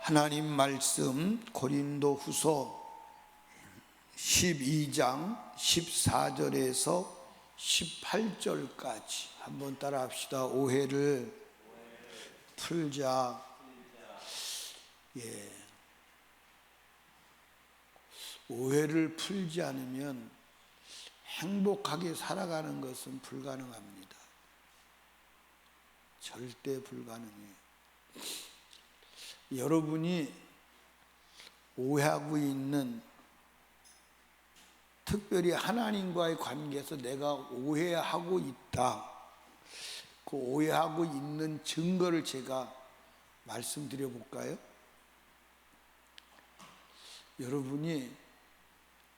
하나님 말씀 고린도후서 12장 14절에서 18절까지 한번 따라 합시다. 오해를 풀자. 오해를 풀지 않으면 행복하게 살아가는 것은 불가능합니다. 절대 불가능해요. 여러분이 오해하고 있는, 특별히 하나님과의 관계에서 내가 오해하고 있다, 그 오해하고 있는 증거를 제가 말씀드려 볼까요? 여러분이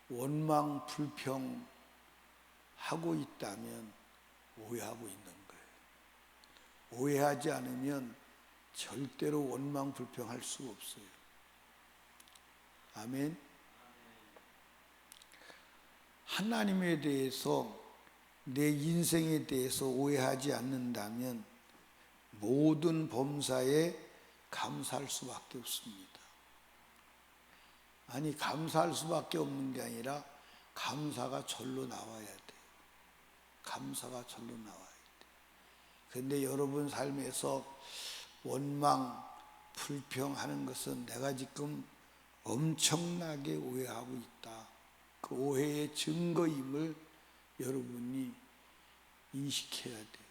원망 불평 하고 있다면 오해하고 있는 거예요. 오해하지 않으면 절대로 원망 불평할 수가 없어요. 아멘. 하나님에 대해서, 내 인생에 대해서 오해하지 않는다면 모든 범사에 감사할 수밖에 없습니다. 아니, 감사할 수밖에 없는 게 아니라 감사가 절로 나와야 돼요. 감사가 절로 나와야 돼요. 그런데 여러분 삶에서 원망, 불평하는 것은 내가 지금 엄청나게 오해하고 있다, 그 오해의 증거임을 여러분이 인식해야 돼요.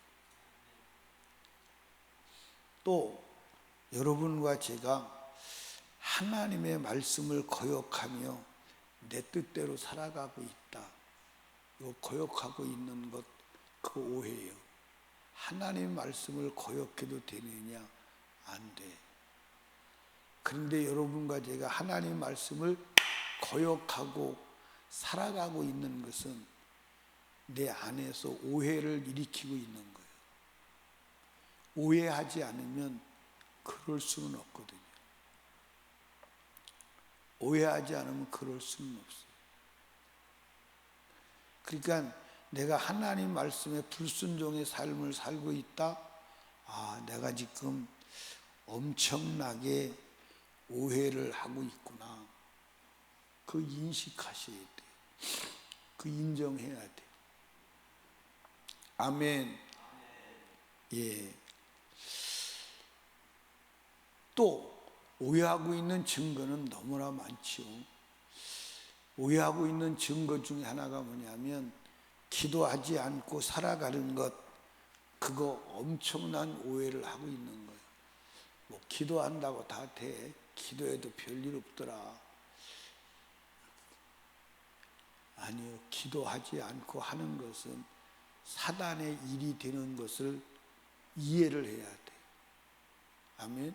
또 여러분과 제가 하나님의 말씀을 거역하며 내 뜻대로 살아가고 있다, 이거 거역하고 있는 것, 그 오해예요. 하나님의 말씀을 거역해도 되느냐? 안 돼. 그런데 여러분과 제가 하나님의 말씀을 거역하고 살아가고 있는 것은 내 안에서 오해를 일으키고 있는 거예요. 오해하지 않으면 그럴 수는 없거든요. 오해하지 않으면 그럴 수는 없어요. 그러니까 내가 하나님 말씀에 불순종의 삶을 살고 있다, 내가 지금 엄청나게 오해를 하고 있구나, 그 인식하셔야 돼요. 그 인정해야 돼요. 아멘. 예. 또 오해하고 있는 증거는 너무나 많지요. 오해하고 있는 증거 중에 하나가 뭐냐면, 기도하지 않고 살아가는 것, 그거 엄청난 오해를 하고 있는 거예요. 뭐 기도한다고 다 돼, 기도해도 별일 없더라. 아니요, 기도하지 않고 하는 것은 사단의 일이 되는 것을 이해를 해야 돼요. 아멘.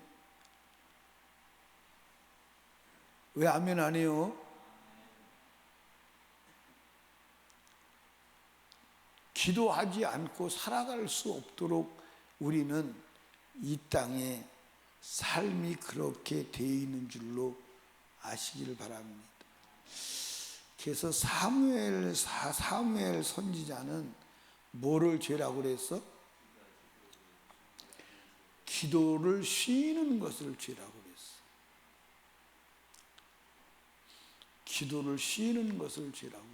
왜 아멘 안 해요? 기도하지 않고 살아갈 수 없도록 우리는 이 땅에 삶이 그렇게 되어 있는 줄로 아시기를 바랍니다. 그래서 사무엘 선지자는 뭐를 죄라고 그랬어? 기도를 쉬는 것을 죄라고 그랬어. 기도를 쉬는 것을 죄라고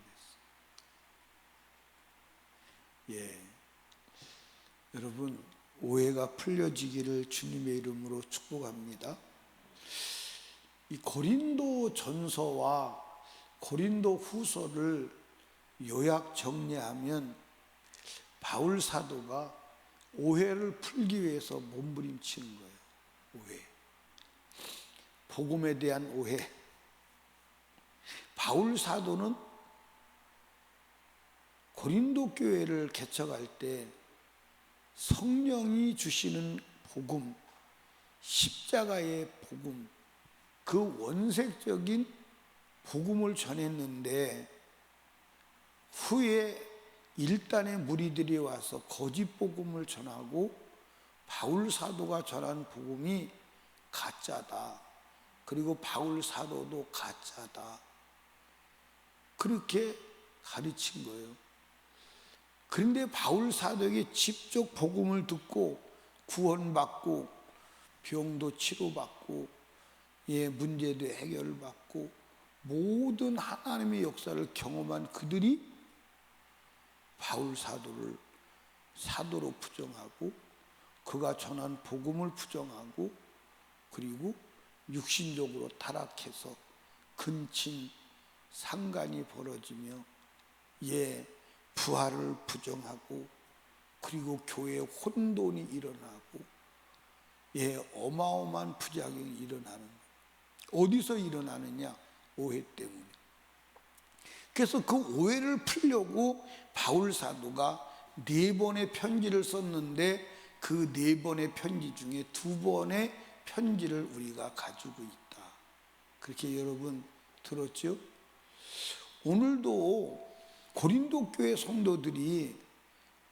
그랬어. 여러분, 오해가 풀려지기를 주님의 이름으로 축복합니다. 이 고린도 전서와 고린도 후서를 요약 정리하면 바울 사도가 오해를 풀기 위해서 몸부림치는 거예요. 오해, 복음에 대한 오해. 바울 사도는 고린도 교회를 개척할 때 성령이 주시는 복음, 십자가의 복음, 그 원색적인 복음을 전했는데, 후에 일단의 무리들이 와서 거짓 복음을 전하고 바울 사도가 전한 복음이 가짜다, 그리고 바울 사도도 가짜다, 그렇게 가르친 거예요. 그런데 바울 사도에게 직접 복음을 듣고 구원받고 병도 치료받고 문제도 해결받고 모든 하나님의 역사를 경험한 그들이 바울 사도를 사도로 부정하고 그가 전한 복음을 부정하고 그리고 육신적으로 타락해서 근친 상간이 벌어지며 부활을 부정하고 그리고 교회에 혼돈이 일어나고 어마어마한 부작용이 일어나는 거예요. 어디서 일어나느냐? 오해 때문에. 그래서 그 오해를 풀려고 바울 사도가 4번의 편지를 썼는데 그 4번의 편지 중에 2번의 편지를 우리가 가지고 있다. 그렇게 여러분 들었죠? 오늘도 고린도 교회 성도들이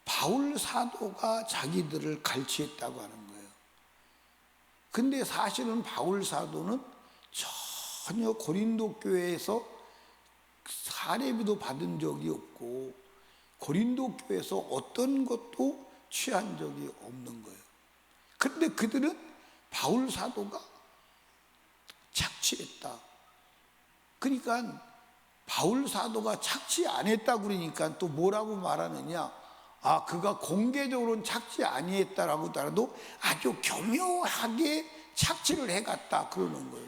바울 사도가 자기들을 갈취했다고 하는 거예요. 근데 사실은 바울 사도는 전혀 고린도 교회에서 사례비도 받은 적이 없고 고린도 교회에서 어떤 것도 취한 적이 없는 거예요. 그런데 그들은 바울 사도가 착취했다. 그러니까 바울 사도가 착취 안 했다 그러니까 또 뭐라고 말하느냐? 그가 공개적으로는 착취 아니했다라고 하더라도 아주 교묘하게 착취를 해갔다 그러는 거예요.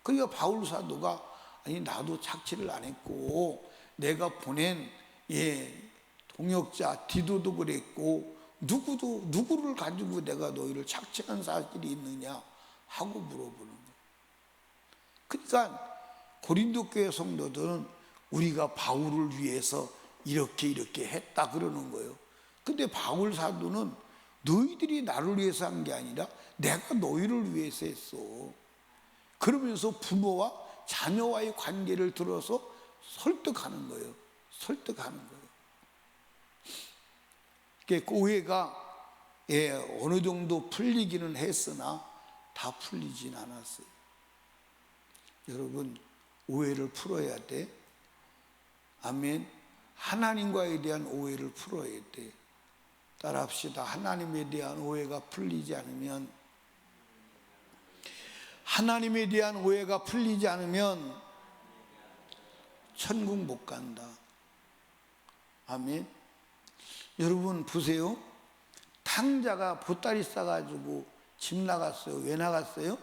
그러니까 바울 사도가 아니 나도 착취를 안 했고 내가 보낸 동역자 디도도 그랬고 누구를 가지고 내가 너희를 착취한 사실이 있느냐 하고 물어보는 거예요. 그러니까 고린도 교회 성도들은 우리가 바울을 위해서 이렇게 했다 그러는 거예요. 근데 바울 사도는 너희들이 나를 위해서 한 게 아니라 내가 너희를 위해서 했어. 그러면서 부모와 자녀와의 관계를 들어서 설득하는 거예요. 그 오해가 어느 정도 풀리기는 했으나 다 풀리진 않았어요. 여러분 오해를 풀어야 돼. 아멘. 하나님과에 대한 오해를 풀어야 돼. 따라합시다. 하나님에 대한 오해가 풀리지 않으면 천국 못 간다. 아멘. 여러분 보세요. 탕자가 보따리 싸가지고 집 나갔어요. 왜 나갔어요?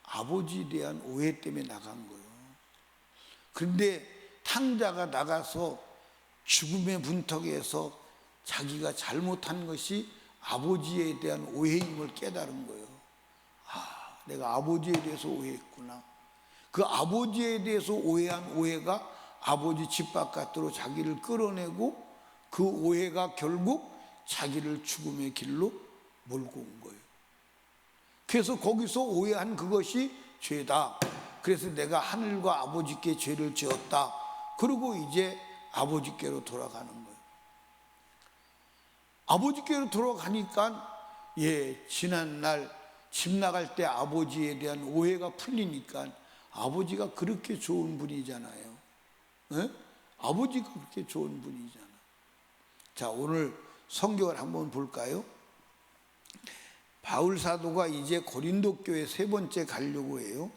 아버지에 대한 오해 때문에 나간 거예요. 그런데 탕자가 나가서 죽음의 문턱에서 자기가 잘못한 것이 아버지에 대한 오해임을 깨달은 거예요. 내가 아버지에 대해서 오해했구나. 그 아버지에 대해서 오해한 오해가 아버지 집 바깥으로 자기를 끌어내고 그 오해가 결국 자기를 죽음의 길로 몰고 온 거예요. 그래서 거기서 오해한 그것이 죄다. 그래서 내가 하늘과 아버지께 죄를 지었다. 그리고 이제 아버지께로 돌아가는 거예요. 아버지께로 돌아가니까 지난날 집 나갈 때 아버지에 대한 오해가 풀리니까 아버지가 그렇게 좋은 분이잖아요. 아버지가 그렇게 좋은 분이잖아. 자, 오늘 성경을 한번 볼까요? 바울 사도가 이제 고린도 교회 3번째 가려고 해요.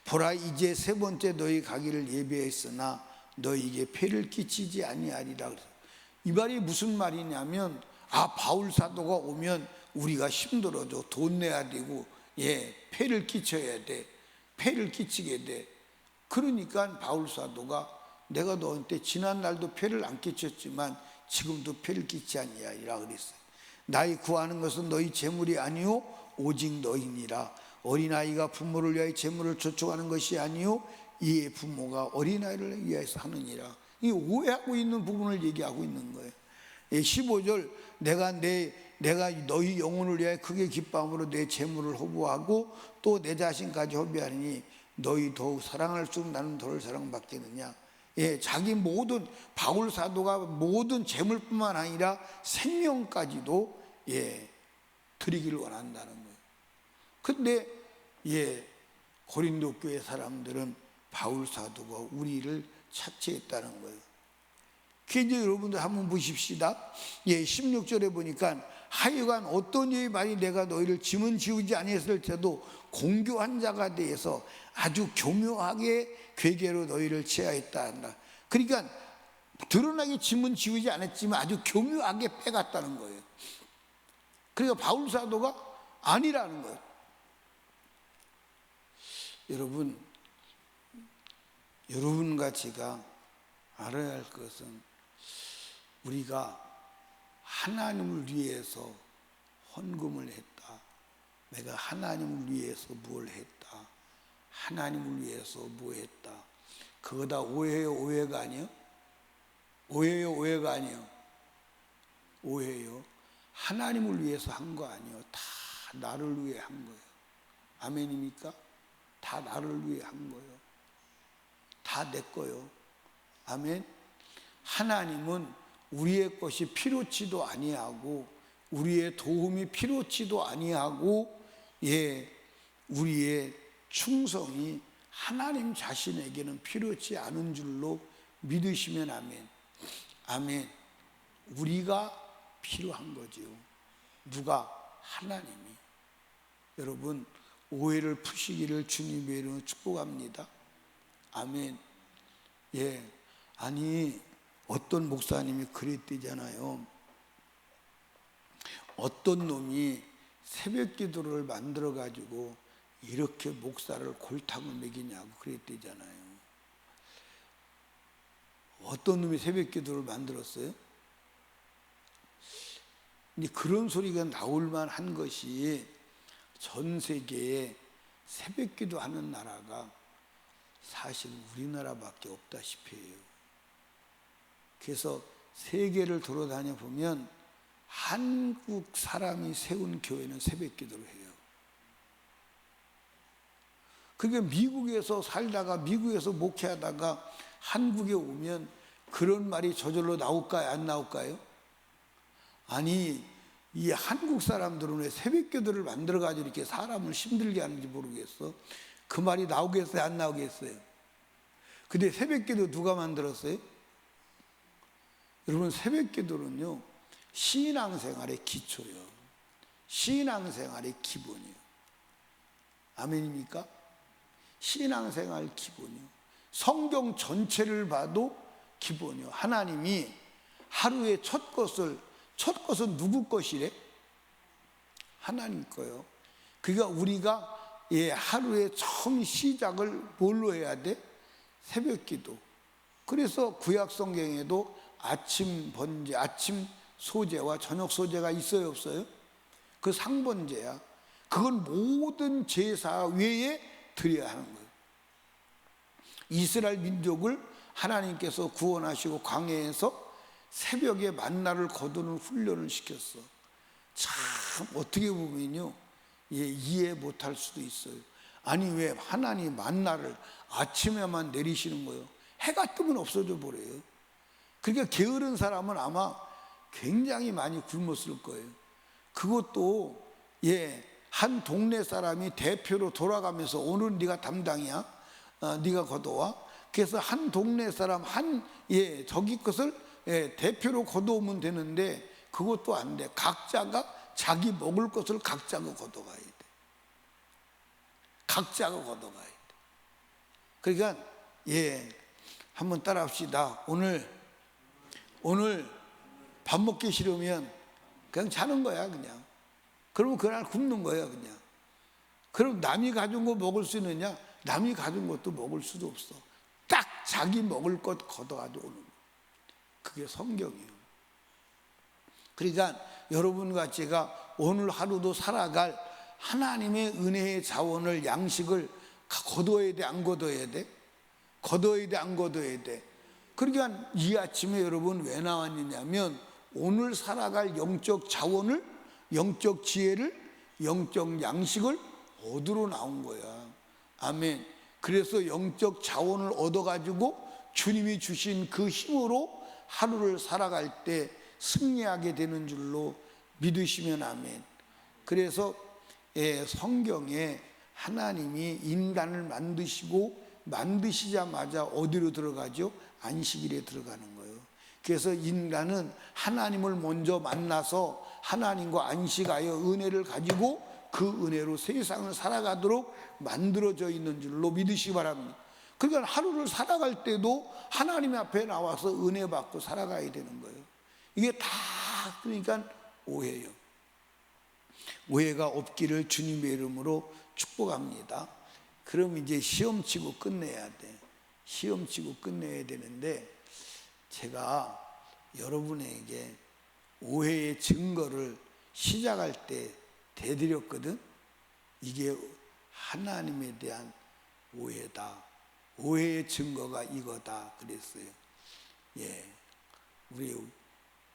보라, 이제 3번째 너희 가기를 예비했으나 너희에게 폐를 끼치지 아니하리라. 이 말이 무슨 말이냐면 바울 사도가 오면 우리가 힘들어져. 돈 내야 되고 폐를 끼쳐야 돼. 폐를 끼치게 돼. 그러니까 바울 사도가 내가 너한테 지난 날도 폐를 안 끼쳤지만 지금도 폐를 끼치 아니하리라 그랬어요. 나의 구하는 것은 너희 재물이 아니요 오직 너희니라. 어린아이가 부모를 위하여 재물을 저축하는 것이 아니요 이의 부모가 어린아이를 위하여서 하느니라. 이 오해하고 있는 부분을 얘기하고 있는 거예요. 15절 내가 너희 영혼을 위하여 크게 기뻐함으로 내 재물을 허부하고 또 내 자신까지 허비하니 너희 더욱 사랑할수록 나는 덜 사랑받겠느냐. 자기 모든 바울 사도가 모든 재물뿐만 아니라 생명까지도 드리기를 원한다는 거예요. 근데 고린도 교회 사람들은 바울 사도가 우리를 착취했다는 거예요. 이제 여러분들 한번 보십시다. 16절에 보니까 하여간 어떤 이의 말이 내가 너희를 짐은 지우지 아니했을 때도 공교한 자가 대해서 아주 교묘하게 괴계로 너희를 취하였다 한다. 그러니까 드러나게 짐은 지우지 않았지만 아주 교묘하게 빼갔다는 거예요. 그러니까 바울 사도가 아니라는 거예요. 여러분과 제가 알아야 할 것은 우리가 하나님을 위해서 헌금을 했다. 내가 하나님을 위해서 뭘 했다. 하나님을 위해서 뭐 했다. 그거 다 오해요, 오해가 아니요? 오해요, 오해가 아니요? 오해요. 하나님을 위해서 한 거 아니요. 다 나를 위해 한 거예요. 아멘입니까? 다 나를 위해 한 거예요. 다 내 거요. 아멘. 하나님은 우리의 것이 필요치도 아니하고 우리의 도움이 필요치도 아니하고 우리의 충성이 하나님 자신에게는 필요치 않은 줄로 믿으시면 아멘. 아멘. 우리가 필요한 거지요. 누가? 하나님이. 여러분 오해를 푸시기를 주님의 이름으로 축복합니다. 아멘. 아니 어떤 목사님이 그랬대잖아요. 어떤 놈이 새벽 기도를 만들어 가지고 이렇게 목사를 골탕을 먹이냐고 그랬대잖아요. 어떤 놈이 새벽 기도를 만들었어요? 근데 그런 소리가 나올 만한 것이 전 세계에 새벽 기도하는 나라가 사실 우리나라밖에 없다시피 해요. 그래서 세계를 돌아다녀 보면 한국 사람이 세운 교회는 새벽 기도를 해요. 그게 미국에서 살다가 미국에서 목회하다가 한국에 오면 그런 말이 저절로 나올까요? 안 나올까요? 아니 이 한국 사람들은 왜 새벽 기도를 만들어 가지고 이렇게 사람을 힘들게 하는지 모르겠어. 그 말이 나오겠어요? 안 나오겠어요? 근데 새벽 기도 누가 만들었어요? 여러분 새벽 기도는요 신앙생활의 기초요. 신앙생활의 기본이요. 아멘입니까? 신앙생활 기본이요. 성경 전체를 봐도 기본이요. 하나님이 하루의 첫 것은 누구 것이래? 하나님 거요. 그러니까 우리가 하루의 처음 시작을 뭘로 해야 돼? 새벽 기도. 그래서 구약 성경에도 아침 번제, 아침 소제와 저녁 소제가 있어요, 없어요? 그 상번제야. 그건 모든 제사 외에 드려야 하는 거예요. 이스라엘 민족을 하나님께서 구원하시고 광야에서 새벽에 만나를 거두는 훈련을 시켰어. 참 어떻게 보면요 이해 못할 수도 있어요. 아니 왜 하나님 만나를 아침에만 내리시는 거예요? 해가 뜨면 없어져 버려요. 그러니까 게으른 사람은 아마 굉장히 많이 굶었을 거예요. 그것도 한 동네 사람이 대표로 돌아가면서 오늘 네가 담당이야, 네가 거둬와. 그래서 한 동네 사람 저기 것을 대표로 거둬오면 되는데 그것도 안 돼. 각자가 자기 먹을 것을 각자가 걷어가야 돼. 각자가 걷어가야 돼. 그러니까 한번 따라합시다. 오늘 밥 먹기 싫으면 그냥 자는 거야 그냥. 그러면 그날 굶는 거야 그냥. 그럼 남이 가진 거 먹을 수 있느냐? 남이 가진 것도 먹을 수도 없어. 딱 자기 먹을 것 걷어가지고 오는 거. 그게 성경이에요. 그러니까 여러분과 제가 오늘 하루도 살아갈 하나님의 은혜의 자원을 양식을 거둬야 돼, 안 거둬야 돼? 거둬야 돼, 안 거둬야 돼? 그러니까 이 아침에 여러분 왜 나왔느냐면 오늘 살아갈 영적 자원을, 영적 지혜를, 영적 양식을 얻으러 나온 거야. 아멘. 그래서 영적 자원을 얻어가지고 주님이 주신 그 힘으로 하루를 살아갈 때 승리하게 되는 줄로 믿으시면 아멘. 그래서 성경에 하나님이 인간을 만드시자마자 어디로 들어가죠? 안식일에 들어가는 거예요. 그래서 인간은 하나님을 먼저 만나서 하나님과 안식하여 은혜를 가지고 그 은혜로 세상을 살아가도록 만들어져 있는 줄로 믿으시기 바랍니다. 그러니까 하루를 살아갈 때도 하나님 앞에 나와서 은혜 받고 살아가야 되는 거예요. 이게 다 그러니까 오해예요. 오해가 없기를 주님의 이름으로 축복합니다. 그럼 이제 시험 치고 끝내야 돼. 시험 치고 끝내야 되는데, 제가 여러분에게 오해의 증거를 시작할 때 대드렸거든. 이게 하나님에 대한 오해다. 오해의 증거가 이거다 그랬어요. 예, 우리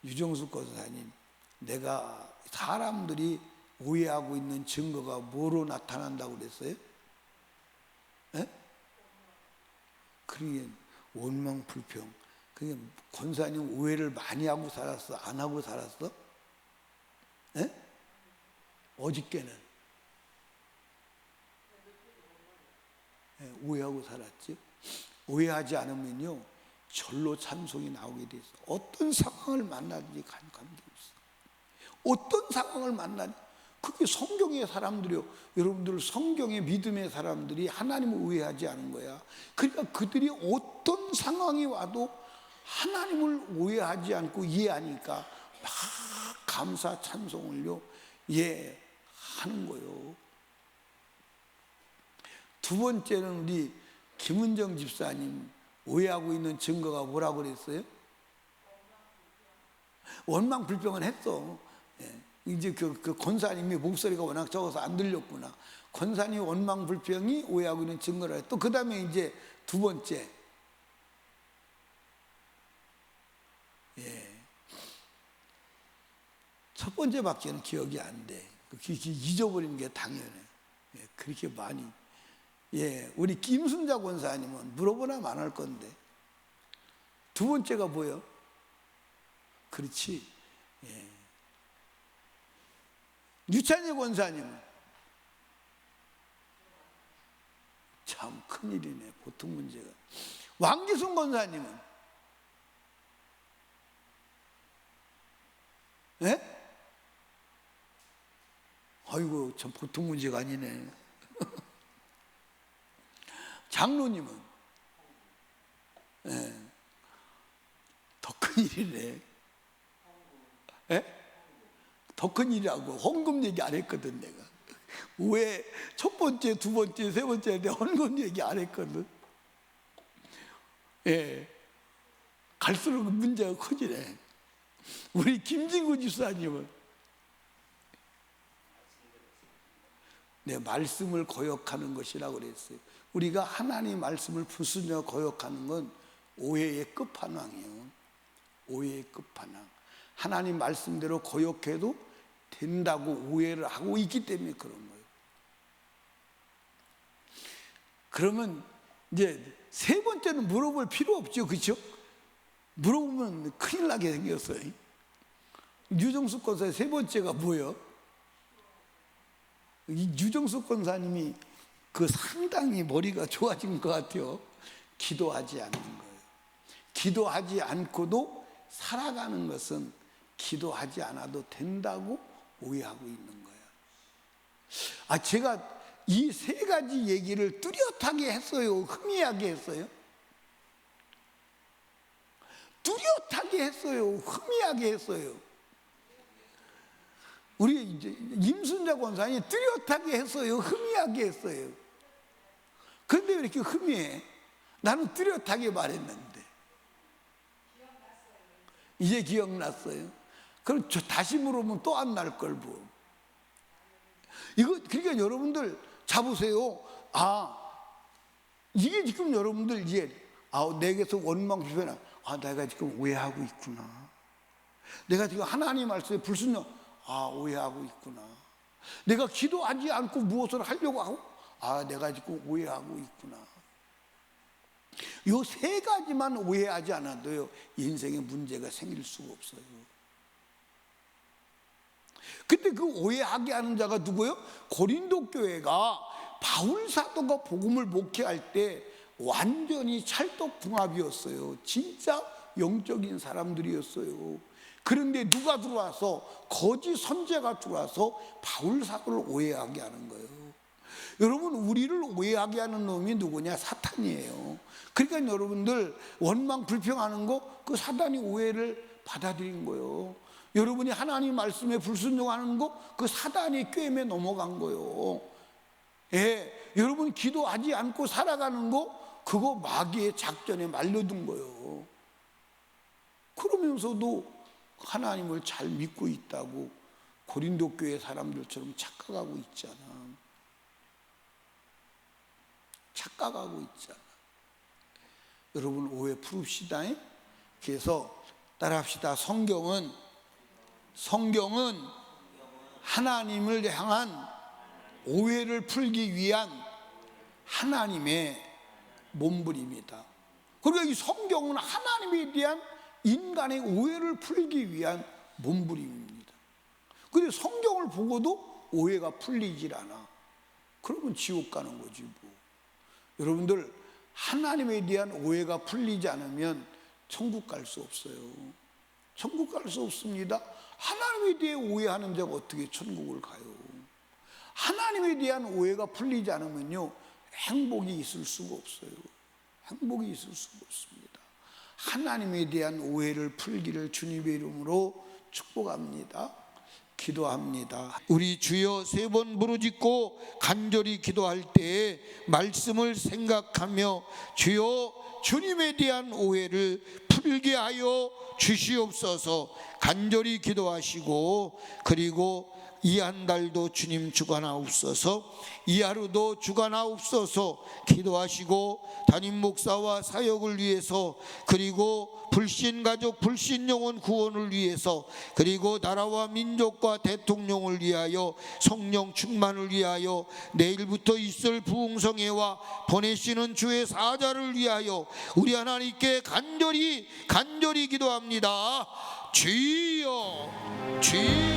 유정숙 권사님, 내가 사람들이 오해하고 있는 증거가 뭐로 나타난다고 그랬어요? 예? 그게 원망 불평. 그게 권사님 오해를 많이 하고 살았어? 안 하고 살았어? 예? 어저께는 오해하고 살았지. 오해하지 않으면요 절로 찬송이 나오게 돼 있어. 어떤 상황을 만나든지 관계없어. 어떤 상황을 만나든지. 그게 성경의 사람들이요. 여러분들 성경의 믿음의 사람들이 하나님을 오해하지 않은 거야. 그러니까 그들이 어떤 상황이 와도 하나님을 오해하지 않고 이해하니까 막 감사 찬송을요 하는 거예요. 두 번째는 우리 김은정 집사님 오해하고 있는 증거가 뭐라고 그랬어요? 원망 불평은 했어. 이제 그 권사님이 목소리가 워낙 적어서 안 들렸구나. 권사님 원망 불평이 오해하고 있는 증거라. 또 그 다음에 이제 두 번째, 첫 번째밖에는 기억이 안 돼. 잊어버리는 게 당연해. 그렇게 많이. 우리 김순자 권사님은 물어보나 안 할 건데. 두 번째가 뭐예요? 그렇지. 유찬희 권사님은 참 큰일이네. 보통 문제가. 왕기순 권사님은 아이고 참 보통 문제가 아니네. 장로님은 더 큰일이네. 더 큰일이라고. 헌금 얘기 안 했거든. 내가 왜 첫 번째, 두 번째, 세 번째인데 헌금 얘기 안 했거든. 갈수록 문제가 커지네. 우리 김진구 집사님은 말씀을 거역하는 것이라고 그랬어요. 우리가 하나님 말씀을 부수며 거역하는 건 오해의 끝판왕이에요. 오해의 끝판왕. 하나님 말씀대로 거역해도 된다고 오해를 하고 있기 때문에 그런 거예요. 그러면 이제 세 번째는 물어볼 필요 없죠. 그렇죠? 물어보면 큰일 나게 생겼어요. 유정숙 권사의 세 번째가 뭐예요? 이 유정숙 권사님이 상당히 머리가 좋아진 것 같아요. 기도하지 않는 거예요. 기도하지 않고도 살아가는 것은 기도하지 않아도 된다고 오해하고 있는 거예요. 제가 이 세 가지 얘기를 뚜렷하게 했어요? 희미하게 했어요? 뚜렷하게 했어요? 희미하게 했어요? 우리 이제 임순자 권사님이 뚜렷하게 했어요? 희미하게 했어요? 그런데 왜 이렇게 희미해? 나는 뚜렷하게 말했는데. 이제 기억났어요? 그럼 다시 물으면 또 안 날 걸 뭐. 그러니까 여러분들 잡으세요. 이게 지금 여러분들 이제 내게서 원망 불평. 내가 지금 오해하고 있구나. 내가 지금 하나님 말씀에 불순종. 오해하고 있구나. 내가 기도하지 않고 무엇을 하려고 하고 내가 지금 오해하고 있구나. 요 세 가지만 오해하지 않아도요 인생에 문제가 생길 수가 없어요. 근데 그 오해하게 하는 자가 누구예요? 고린도 교회가 바울 사도가 복음을 목회할 때 완전히 찰떡궁합이었어요. 진짜 영적인 사람들이었어요. 그런데 누가 들어와서 거짓 선지자가 들어와서 바울 사도를 오해하게 하는 거예요. 여러분, 우리를 오해하게 하는 놈이 누구냐? 사탄이에요. 그러니까 여러분들 원망 불평하는 거 그 사단이 오해를 받아들인 거예요. 여러분이 하나님 말씀에 불순종하는 거 그 사단이 꿰매 넘어간 거예요. 예, 여러분 기도하지 않고 살아가는 거 그거 마귀의 작전에 말려둔 거예요. 그러면서도 하나님을 잘 믿고 있다고 고린도 교회 사람들처럼 착각하고 있잖아. 착각하고 있잖아. 여러분 오해 풀읍시다. 그래서 따라합시다. 성경은 하나님을 향한 오해를 풀기 위한 하나님의 몸부림이다. 그러니까 이 성경은 하나님에 대한 인간의 오해를 풀기 위한 몸부림입니다. 그런데 성경을 보고도 오해가 풀리질 않아. 그러면 지옥 가는 거지 뭐. 여러분들 하나님에 대한 오해가 풀리지 않으면 천국 갈 수 없어요. 천국 갈 수 없습니다. 하나님에 대해 오해하는 자가 어떻게 천국을 가요? 하나님에 대한 오해가 풀리지 않으면요 행복이 있을 수가 없어요. 행복이 있을 수가 없습니다. 하나님에 대한 오해를 풀기를 주님의 이름으로 축복합니다. 기도합니다. 우리 주여 세 번 부르짖고 간절히 기도할 때에 말씀을 생각하며 주여 주님에 대한 오해를 풀게 하여 주시옵소서. 간절히 기도하시고, 그리고 이 한 달도 주님 주관하옵소서, 이 하루도 주관하옵소서 기도하시고, 담임 목사와 사역을 위해서, 그리고 불신 가족 불신 영혼 구원을 위해서, 그리고 나라와 민족과 대통령을 위하여, 성령 충만을 위하여, 내일부터 있을 부흥성회와 보내시는 주의 사자를 위하여 우리 하나님께 간절히 기도합니다. 주여 주여